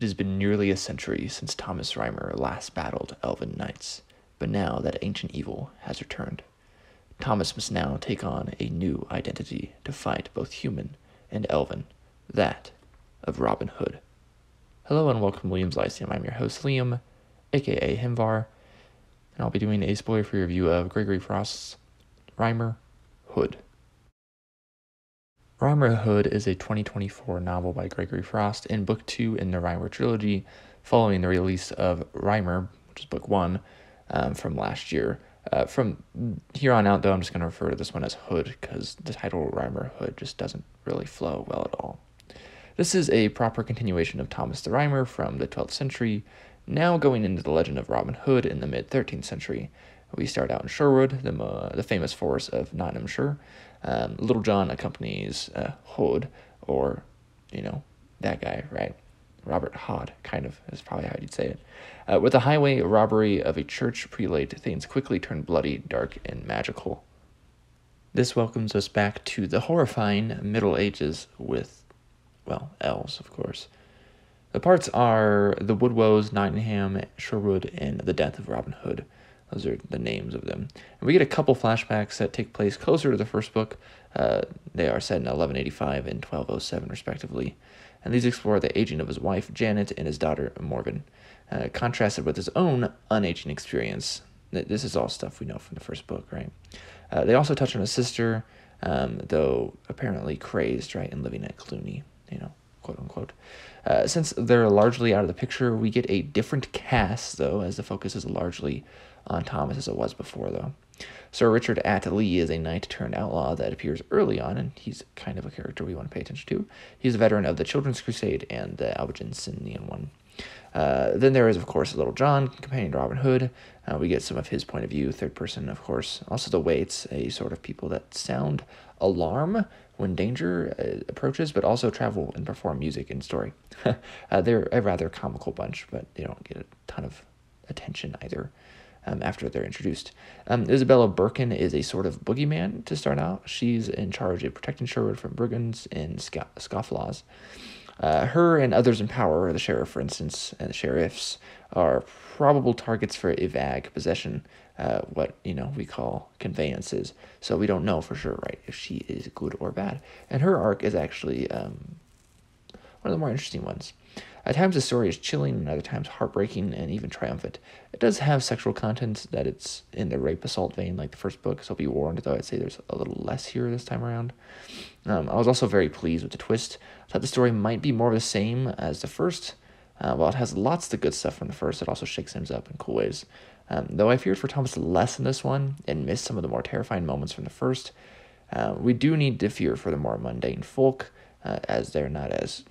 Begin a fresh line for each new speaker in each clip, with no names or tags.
has been nearly a century since Thomas Reimer last battled elven knights, but now that ancient evil has returned. Thomas must now take on a new identity to fight both human and elven, that of Robin Hood. Hello and welcome to Liam's Lyceum. I'm your host Liam, aka Himvar, and I'll be doing a spoiler-free review of Gregory Frost's Reimer Hood. Reimer Hood is a 2024 novel by Gregory Frost in Book 2 in the Reimer Trilogy, following the release of Reimer, which is Book 1, from last year. From here on out, though, I'm just going to refer to this one as Hood, because the title Reimer Hood just doesn't really flow well at all. This is a proper continuation of Thomas the Rhymer from the 12th century, now going into the legend of Robin Hood in the mid-13th century. We start out in Sherwood, the famous forest of Nottinghamshire. Little John accompanies Hood, or, that guy, right? Robert Hood, kind of, is probably how you'd say it. With the highway robbery of a church prelate, things quickly turn bloody, dark, and magical. This welcomes us back to the horrifying Middle Ages with, elves, of course. The parts are the Woodwoes, Nottingham, Sherwood, and the death of Robin Hood. Those are the names of them. And we get a couple flashbacks that take place closer to the first book. They are set in 1185 and 1207, respectively. And these explore the aging of his wife, Janet, and his daughter, Morgan, contrasted with his own unaging experience. This is all stuff we know from the first book, right? They also touch on his sister, though apparently crazed, right, and living at Cluny, quote unquote. Since they're largely out of the picture, we get a different cast, though, as the focus is largely on Thomas as it was before, though. Sir Richard Atlee is a knight-turned-outlaw that appears early on, and he's kind of a character we want to pay attention to. He's a veteran of the Children's Crusade and the Albigensian one. Then there is, of course, Little John, companion to Robin Hood. We get some of his point of view, third person, of course. Also the Waits, a sort of people that sound alarm when danger approaches, but also travel and perform music and story. They're a rather comical bunch, but they don't get a ton of attention either. After they're introduced. Isabella Birkin is a sort of boogeyman to start out. She's in charge of protecting Sherwood from brigands and scofflaws. Her and others in power, the sheriff, for instance, and the sheriffs, are probable targets for evag, possession, what, we call conveyances. So we don't know for sure, right, if she is good or bad. And her arc is actually one of the more interesting ones. At times the story is chilling, and other times heartbreaking and even triumphant. It does have sexual content that it's in the rape assault vein like the first book, so be warned, though I'd say there's a little less here this time around. I was also very pleased with the twist. I thought the story might be more of the same as the first. While it has lots of the good stuff from the first, it also shakes things up in cool ways. Though I feared for Thomas less in this one and missed some of the more terrifying moments from the first, we do need to fear for the more mundane folk, as they're not as,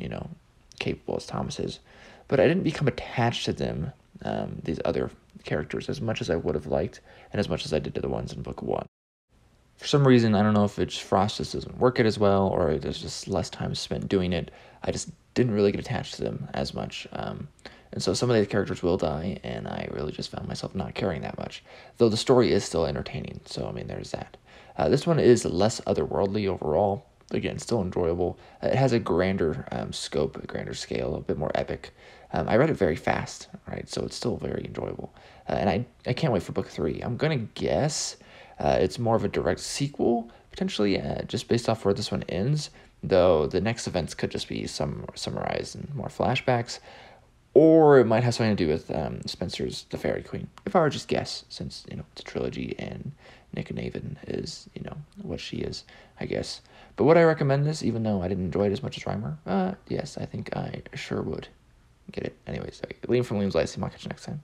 capable as Thomas is. But I didn't become attached to them, these other characters, as much as I would have liked, and as much as I did to the ones in Book 1. For some reason, I don't know if it's Frost just doesn't work it as well, or there's just less time spent doing it. I just didn't really get attached to them as much. And so some of the characters will die, and I really just found myself not caring that much. Though the story is still entertaining, so there's that. This one is less otherworldly overall. Again, still enjoyable. It has a grander scope, a grander scale, a bit more epic. I read it very fast, right? So it's still very enjoyable. And I can't wait for Book 3. I'm going to guess it's more of a direct sequel, potentially, just based off where this one ends, though the next events could just be summarized in more flashbacks, or it might have something to do with Spencer's The Fairy Queen, if I were to just guess, since, it's a trilogy and Nick is, what she is, I guess. But would I recommend this, even though I didn't enjoy it as much as Reimer? Yes, I think I sure would. Get it. Anyways, Liam from Liam's Lyceum. I'll catch you next time.